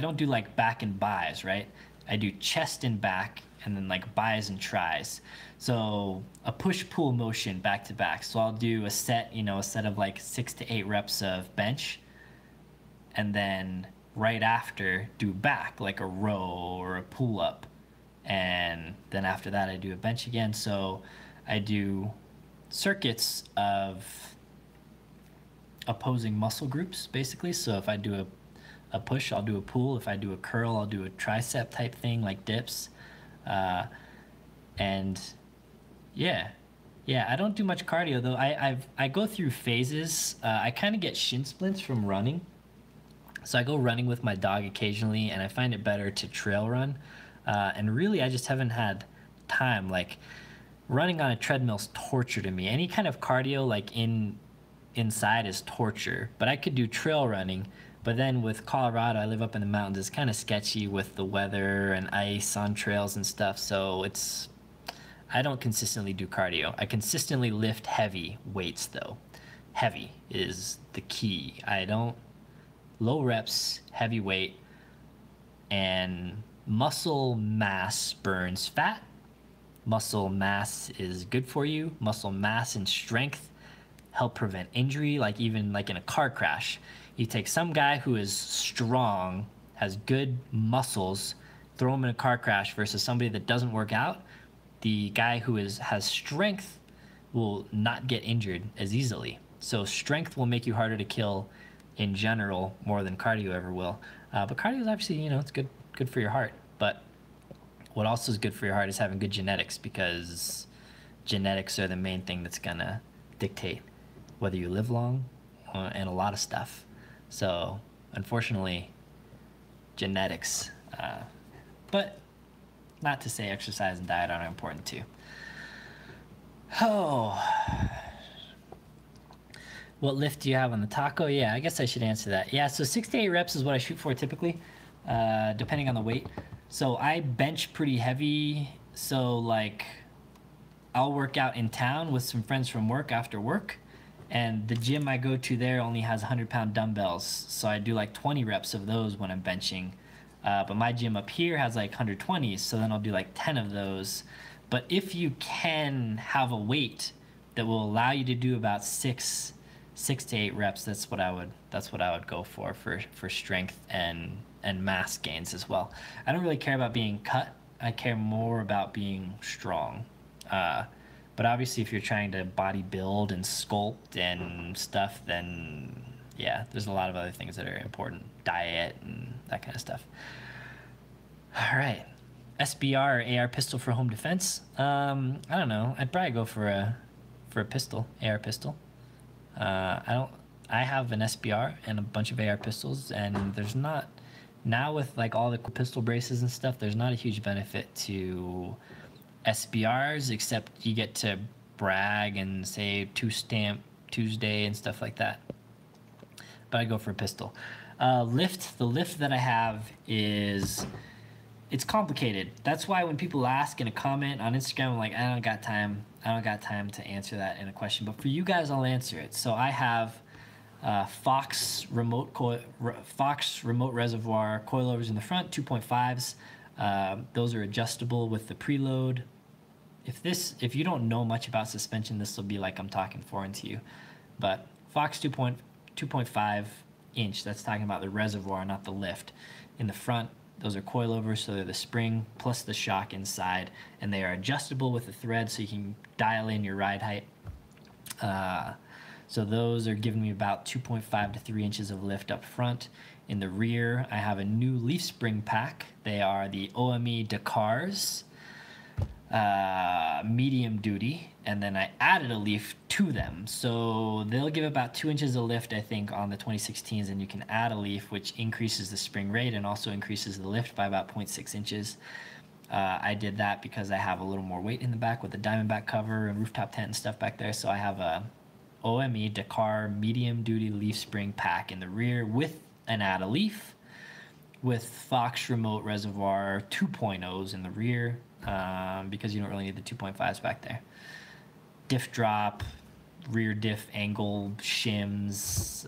don't do like back and buys, right? I do chest and back, and then like bis and tris. So a push-pull motion back to back. So I'll do a set, a set of like 6 to 8 reps of bench, and then right after do back, like a row or a pull-up. And then after that I do a bench again. So I do circuits of opposing muscle groups, basically. So if I do a push, I'll do a pull. If I do a curl, I'll do a tricep type thing, like dips. And yeah, I don't do much cardio though. I go through phases. I kind of get shin splints from running, so I go running with my dog occasionally, and I find it better to trail run. And really, I just haven't had time. Like, running on a treadmill's torture to me. Any kind of cardio, like inside, is torture. But I could do trail running. But then with Colorado, I live up in the mountains. It's kind of sketchy with the weather and ice on trails and stuff. So I don't consistently do cardio. I consistently lift heavy weights though. Heavy is the key. Low reps, heavy weight, and muscle mass burns fat. Muscle mass is good for you. Muscle mass and strength help prevent injury, like even like in a car crash. You take some guy who is strong, has good muscles, throw him in a car crash versus somebody that doesn't work out. The guy who has strength will not get injured as easily. So strength will make you harder to kill in general, more than cardio ever will. But cardio is obviously, it's good for your heart. But what also is good for your heart is having good genetics, because genetics are the main thing that's gonna dictate whether you live long and a lot of stuff. So unfortunately, genetics, but not to say exercise and diet aren't important too. Oh, what lift do you have on the taco? Yeah, I guess I should answer that. Yeah, so 6 to 8 reps is what I shoot for typically, depending on the weight. So I bench pretty heavy. So like, I'll work out in town with some friends from work after work, and the gym I go to there only has 100-pound dumbbells. So I do like 20 reps of those when I'm benching. But my gym up here has like 120s, so then I'll do like 10 of those. But if you can have a weight that will allow you to do about 6 to 8 reps, that's what I would go for strength and mass gains as well. I don't really care about being cut. I care more about being strong. But obviously, if you're trying to body build and sculpt and stuff, then yeah, there's a lot of other things that are important. Diet and that kind of stuff. All right. SBR or AR pistol for home defense? I don't know. I'd probably go for a pistol, AR pistol. I have an SBR and a bunch of AR pistols, and there's not, now with like all the pistol braces and stuff, there's not a huge benefit to SBRs, except you get to brag and say 2-stamp Tuesday and stuff like that. But I go for a pistol. The lift that I have it's complicated. That's why when people ask in a comment on Instagram, I'm like, I don't got time to answer that in a question. But for you guys, I'll answer it. So I have Fox remote reservoir coilovers in the front, 2.5s. Those are adjustable with the preload. If you don't know much about suspension, this will be like I'm talking foreign to you. But Fox 2.5 inch, that's talking about the reservoir, not the lift. In the front, those are coilovers, so they're the spring plus the shock inside, and they are adjustable with the thread, so you can dial in your ride height. So those are giving me about 2.5 to 3 inches of lift up front. In the rear, I have a new leaf spring pack. They are the OME Dakars, medium duty, and then I added a leaf to them. So they'll give about 2 inches of lift, I think, on the 2016s, and you can add a leaf, which increases the spring rate and also increases the lift by about 0.6 inches. I did that because I have a little more weight in the back with the Diamondback cover and rooftop tent and stuff back there. So I have a OME Dakar medium duty leaf spring pack in the rear with an add a leaf, with Fox remote reservoir 2.0s in the rear, because you don't really need the 2.5s back there. Diff drop, rear diff angle, shims,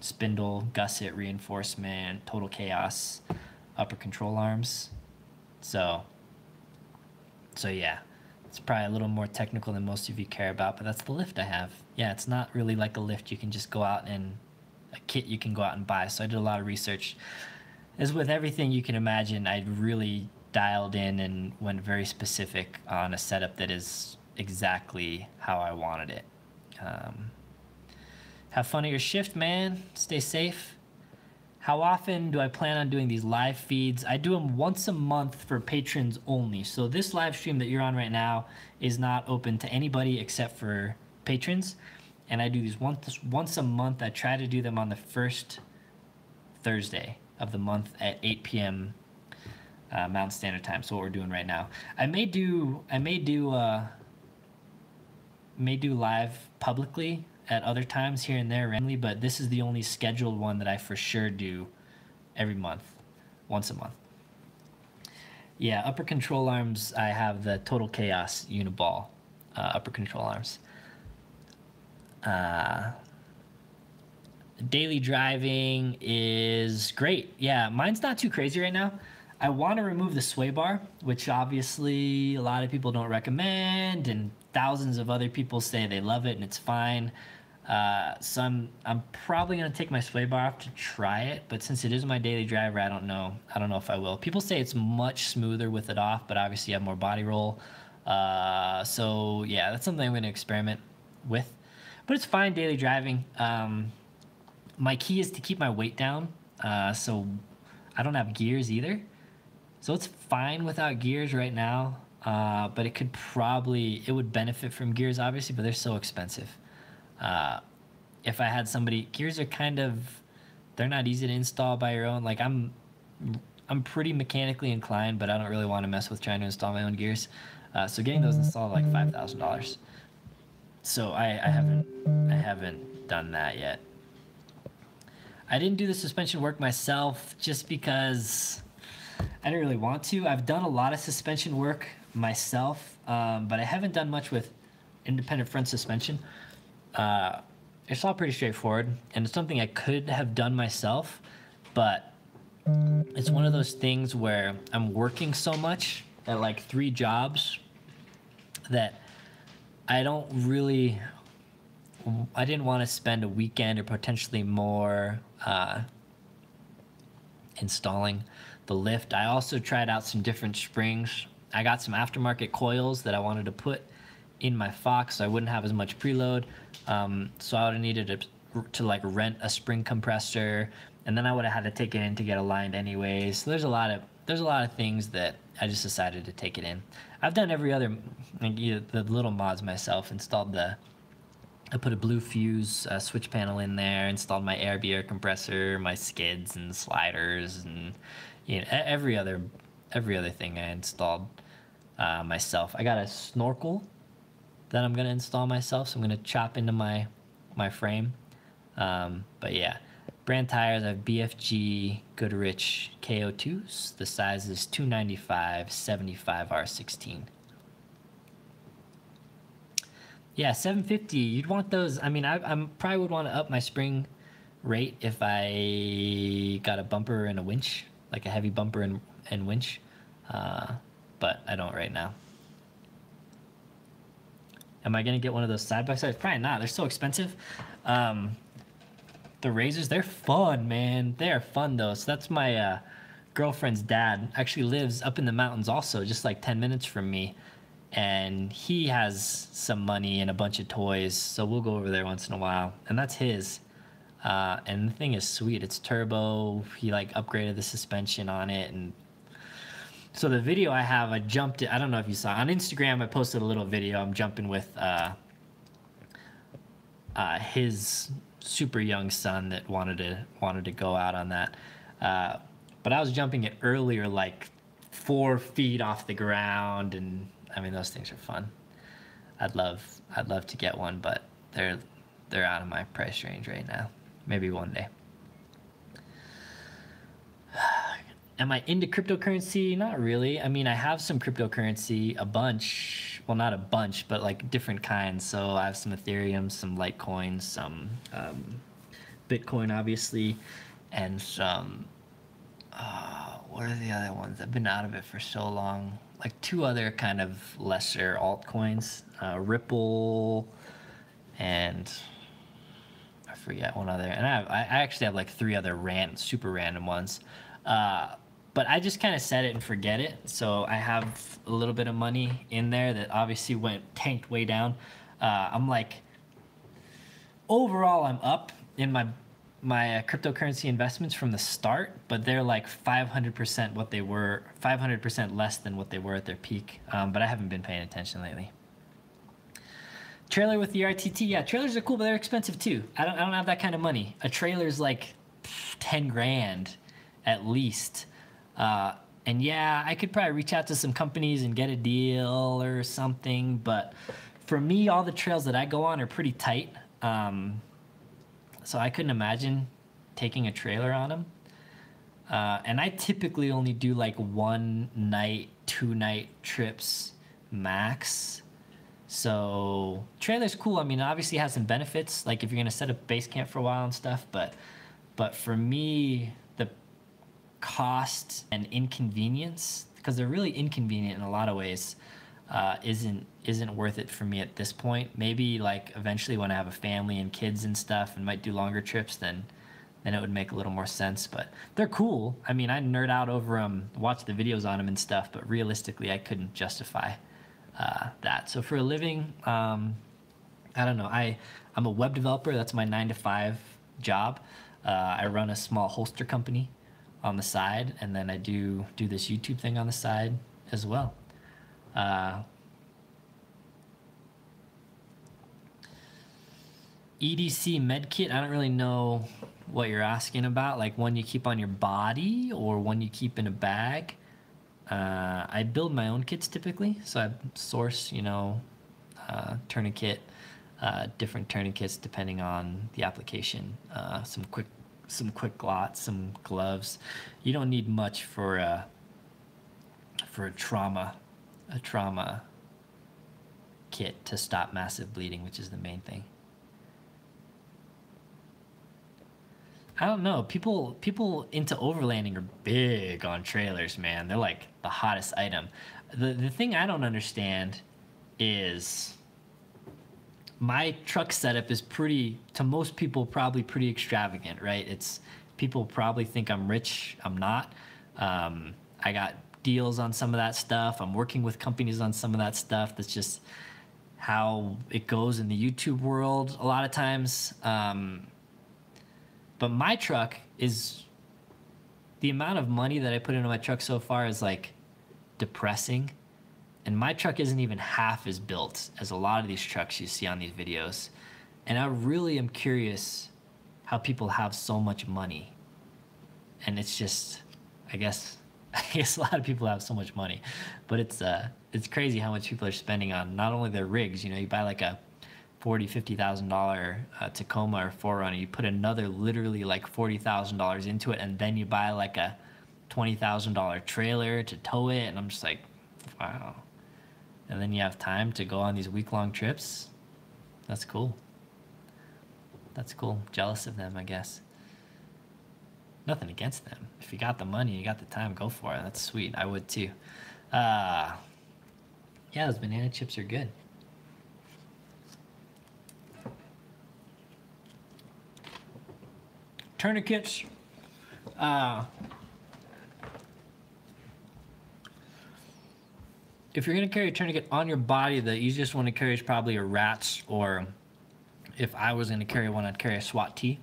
spindle, gusset reinforcement, total chaos, upper control arms. So So yeah, it's probably a little more technical than most of you care about, but that's the lift I have. Yeah, it's not really like a lift you can just go out and a kit you can go out and buy. So I did a lot of research. As with everything you can imagine, I really dialed in and went very specific on a setup that is exactly how I wanted it. Have fun at your shift, man. Stay safe. How often do I plan on doing these live feeds? I do them once a month for patrons only. So this live stream that you're on right now is not open to anybody except for patrons. And I do these once a month. I try to do them on the first Thursday of the month at 8 p.m. Mountain Standard Time. So what we're doing right now. I may do live publicly at other times here and there randomly, but this is the only scheduled one that I for sure do every month, once a month. Yeah, upper control arms, I have the Total Chaos Uniball upper control arms. Daily driving is great. Yeah, mine's not too crazy right now. I want to remove the sway bar, which obviously a lot of people don't recommend, and thousands of other people say they love it and it's fine. So I'm probably gonna take my sway bar off to try it, but since it is my daily driver, I don't know if I will. People say it's much smoother with it off, but obviously you have more body roll. So yeah, that's something I'm gonna experiment with. But it's fine daily driving. My key is to keep my weight down, so I don't have gears either. So it's fine without gears right now, but it would benefit from gears obviously, but they're so expensive. If I had somebody, gears are they're not easy to install by your own. Like I'm pretty mechanically inclined, but I don't really want to mess with trying to install my own gears. So getting those installed like $5,000. So I haven't done that yet. I didn't do the suspension work myself just because I didn't really want to. I've done a lot of suspension work myself, but I haven't done much with independent front suspension. It's all pretty straightforward, and it's something I could have done myself, but it's one of those things where I'm working so much at like 3 jobs that I didn't want to spend a weekend or potentially more installing the lift. I also tried out some different springs. I got some aftermarket coils that I wanted to put in my Fox so I wouldn't have as much preload. So I would have needed to like rent a spring compressor, and then I would have had to take it in to get aligned anyways. So there's a lot of things that I just decided to take it in. I've done every other, the little mods myself. I put a blue fuse switch panel in there, installed my ARB air compressor, my skids and sliders, and every other thing I installed myself. I got a snorkel that I'm gonna install myself, so I'm gonna chop into my frame. But yeah, brand tires, I have BFG Goodrich KO2s. The size is 295 75 R16. Yeah, 750. You'd want those. I mean, I probably would want to up my spring rate if I got a bumper and a winch, like a heavy bumper and winch. But I don't right now. Am I gonna get one of those side by sides? Probably not. They're so expensive. The RZRs, they're fun, man. They are fun though. So that's my girlfriend's dad. Actually lives up in the mountains, also, just like 10 minutes from me. And he has some money and a bunch of toys, so we'll go over there once in a while. And that's his. And the thing is sweet. It's turbo. He like upgraded the suspension on it, and so the video I have, I jumped it. I don't know if you saw on Instagram. I posted a little video. I'm jumping with his super young son that wanted to go out on that. But I was jumping it earlier, like 4 feet off the ground, and I mean those things are fun. I'd love to get one, but they're out of my price range right now. Maybe one day. Am I into cryptocurrency? Not really. I mean, I have some cryptocurrency, a bunch. Well, not a bunch, but like different kinds. So I have some Ethereum, some Litecoin, some Bitcoin, obviously, and some What are the other ones? I've been out of it for so long. Like two other kind of lesser altcoins, Ripple, and I forget one other. And I actually have like three other super random ones. But I just kind of set it and forget it. So I have a little bit of money in there that obviously tanked way down. I'm like, overall, I'm up in my cryptocurrency investments from the start, but they're like 500% what they were, 500% less than what they were at their peak. But I haven't been paying attention lately. Trailer with the RTT, yeah, trailers are cool, but they're expensive too. I don't have that kind of money. A trailer's like 10 grand at least. And yeah, I could probably reach out to some companies and get a deal or something, but for me, all the trails that I go on are pretty tight. So I couldn't imagine taking a trailer on them. And I typically only do like 1 night, 2 night trips max. So trailer's cool. I mean, it obviously has some benefits, like if you're gonna set up base camp for a while and stuff. But for me, the cost and inconvenience, because they're really inconvenient in a lot of ways, isn't worth it for me at this point. Maybe like eventually when I have a family and kids and stuff and might do longer trips, then it would make a little more sense. But they're cool. I mean, I nerd out over them, watch the videos on them and stuff, but realistically I couldn't justify that. So for a living, I don't know. I'm a web developer. That's my 9-to-5 job. I run a small holster company on the side, and then I do this YouTube thing on the side as well. EDC medkit, I don't really know what you're asking about, like one you keep on your body or one you keep in a bag. I build my own kits typically, so I source, tourniquet, different tourniquets depending on the application. Some quick glots, some gloves. You don't need much for a trauma kit to stop massive bleeding, which is the main thing. I don't know. People into overlanding are big on trailers, man. They're like the hottest item. The thing I don't understand is my truck setup is to most people, probably pretty extravagant, right? People probably think I'm rich. I'm not. I got deals on some of that stuff. I'm working with companies on some of that stuff. That's just how it goes in the YouTube world a lot of times. But my truck the amount of money that I put into my truck so far is like depressing. And my truck isn't even half as built as a lot of these trucks you see on these videos. And I really am curious how people have so much money. And it's just, I guess a lot of people have so much money, but it's crazy how much people are spending on not only their rigs. You buy like a $40,000-$50,000 Tacoma or 4Runner, you put another literally like $40,000 into it, and then you buy like a $20,000 trailer to tow it, and I'm just like, wow. And then you have time to go on these week-long trips. That's cool. Jealous of them, I guess. Nothing against them. If you got the money, you got the time, go for it. That's sweet. I would too. Yeah, those banana chips are good. Tourniquets. If you're going to carry a tourniquet on your body, the easiest one to carry is probably a RATS, or if I was going to carry one, I'd carry a SWAT T.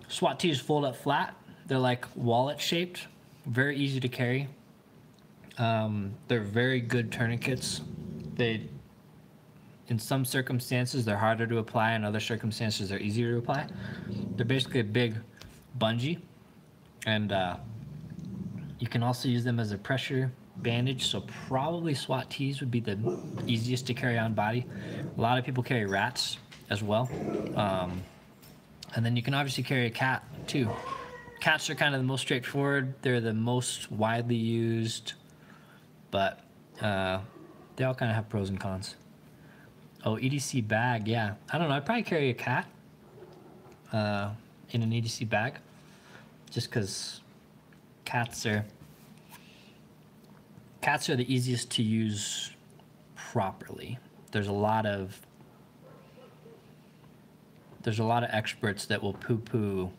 SWAT T's fold up flat. They're like wallet shaped, very easy to carry. They're very good tourniquets. In some circumstances, they're harder to apply. In other circumstances, they're easier to apply. They're basically a big bungee, and you can also use them as a pressure bandage. So probably SWAT T's would be the easiest to carry on body. A lot of people carry RATS as well. And then you can obviously carry a CAT too. CATs are kind of the most straightforward. They're the most widely used, but they all kind of have pros and cons. Oh, EDC bag, yeah. I don't know, I'd probably carry a CAT in an EDC bag, just because cats are the easiest to use properly. There's a lot of experts that will poo-poo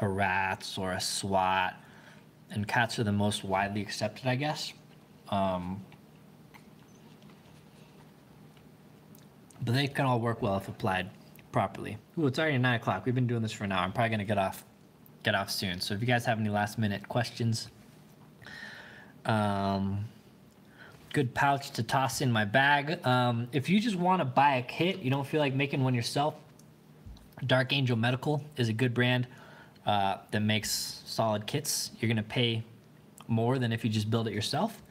a rats or a SWAT, and cats are the most widely accepted, I guess. But they can all work well if applied properly. Ooh, it's already 9 o'clock. We've been doing this for an hour. I'm probably gonna get off soon. So if you guys have any last minute questions, good pouch to toss in my bag. If you just want to buy a kit, you don't feel like making one yourself, Dark Angel Medical is a good brand that makes solid kits. You're gonna pay more than if you just build it yourself,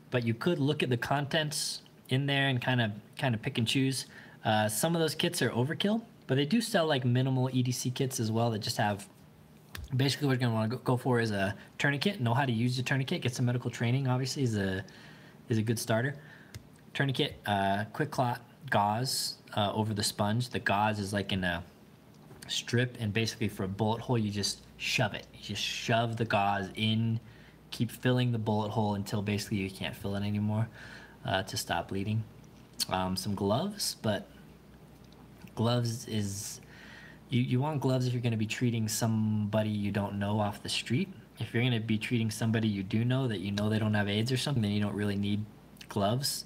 but you could look at the contents in there and kind of pick and choose. Some of those kits are overkill, but they do sell like minimal EDC kits as well that just have, basically what you're gonna want to go for is a tourniquet. Know how to use your tourniquet. Get some medical training, obviously, is a good starter. Tourniquet, quick clot gauze over the sponge. The gauze is like in a strip, and basically for a bullet hole, you just shove it. You just shove the gauze in, keep filling the bullet hole until basically you can't fill it anymore to stop bleeding. Some gloves, but gloves is, you want gloves if you're going to be treating somebody you don't know off the street. If you're going to be treating somebody you do know, that you know they don't have AIDS or something, then you don't really need gloves.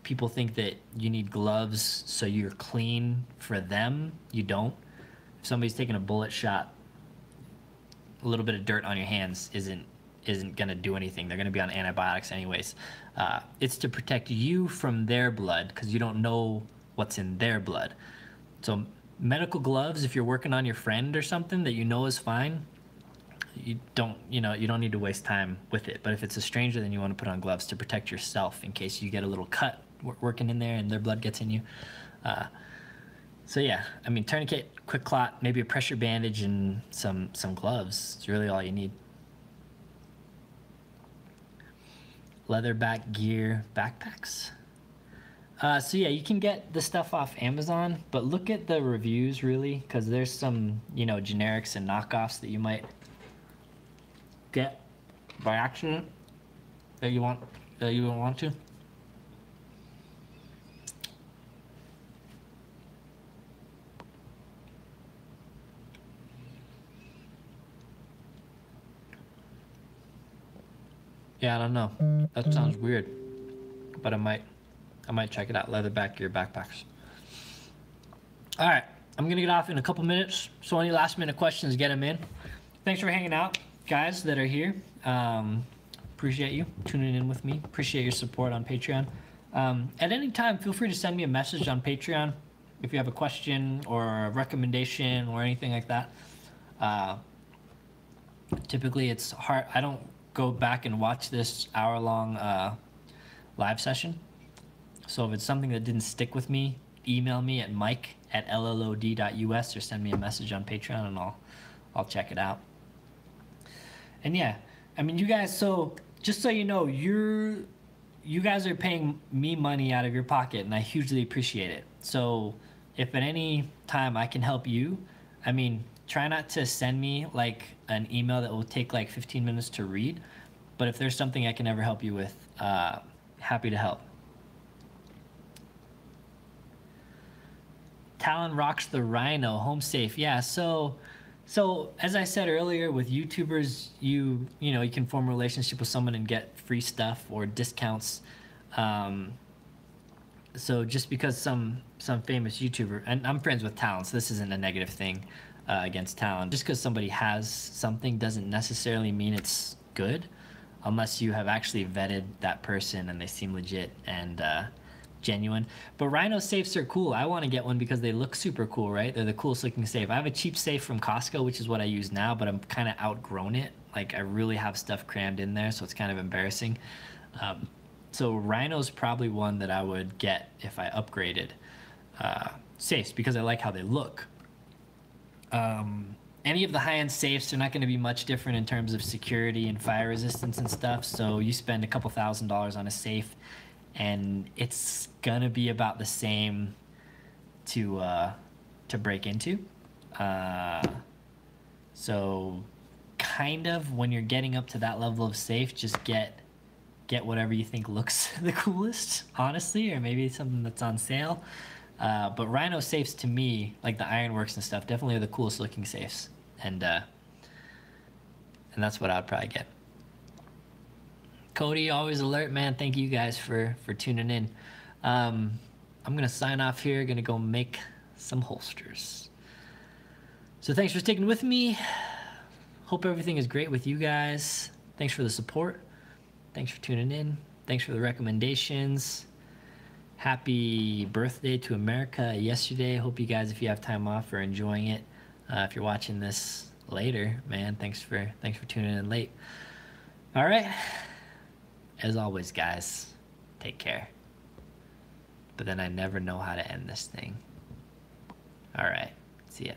People think that you need gloves so you're clean for them. You don't. If somebody's taking a bullet shot, a little bit of dirt on your hands isn't going to do anything. They're going to be on antibiotics anyways. It's to protect you from their blood, because you don't know what's in their blood. So medical gloves, if you're working on your friend or something that you know is fine, you don't need to waste time with it. But if it's a stranger, then you want to put on gloves to protect yourself in case you get a little cut working in there and their blood gets in you. So yeah, I mean, tourniquet, quick clot, maybe a pressure bandage, and some gloves. It's really all you need. Leatherback gear backpacks. So yeah, you can get the stuff off Amazon, but look at the reviews really, because there's some, generics and knockoffs that you might get by accident that you don't want to. Yeah, I don't know. That sounds weird, but I might check it out. Leatherback gear backpacks. All right, I'm gonna get off in a couple minutes. So any last minute questions, get them in. Thanks for hanging out, guys that are here. Appreciate you tuning in with me. Appreciate your support on Patreon. At any time, feel free to send me a message on Patreon if you have a question or a recommendation or anything like that. Typically, it's hard. I don't go back and watch this hour-long live session. So if it's something that didn't stick with me, email me at mike@llod.us or send me a message on Patreon, and I'll check it out. And yeah, I mean, you guys, so just so you know, you guys are paying me money out of your pocket, and I hugely appreciate it. So if at any time I can help you, I mean, try not to send me like an email that will take like 15 minutes to read, but if there's something I can ever help you with, happy to help. Talon rocks the Rhino, home safe. Yeah, so as I said earlier, with YouTubers, you can form a relationship with someone and get free stuff or discounts. So just because some famous YouTuber, and I'm friends with Talon, so this isn't a negative thing against Talon. Just because somebody has something doesn't necessarily mean it's good, unless you have actually vetted that person and they seem legit and genuine. But Rhino safes are cool. I want to get one because they look super cool, right? They're the coolest looking safe. I have a cheap safe from Costco, which is what I use now, but I'm kind of outgrown it. Like, I really have stuff crammed in there, so it's kind of embarrassing. So Rhino's probably one that I would get if I upgraded safes, because I like how they look. Any of the high-end safes are not going to be much different in terms of security and fire resistance and stuff. So you spend a couple $1,000s on a safe, and it's gonna be about the same to break into. So kind of when you're getting up to that level of safe, just get whatever you think looks the coolest, honestly, or maybe something that's on sale. But Rhino safes to me, like the Ironworks and stuff, definitely are the coolest looking safes. And that's what I'd probably get. Cody, always alert, man. Thank you guys for tuning in. I'm gonna sign off here. Gonna go make some holsters. So thanks for sticking with me. Hope everything is great with you guys. Thanks for the support. Thanks for tuning in. Thanks for the recommendations. Happy birthday to America yesterday. Hope you guys, if you have time off, are enjoying it. If you're watching this later, man, thanks for tuning in late. All right. As always, guys, take care. But then I never know how to end this thing. All right. See ya.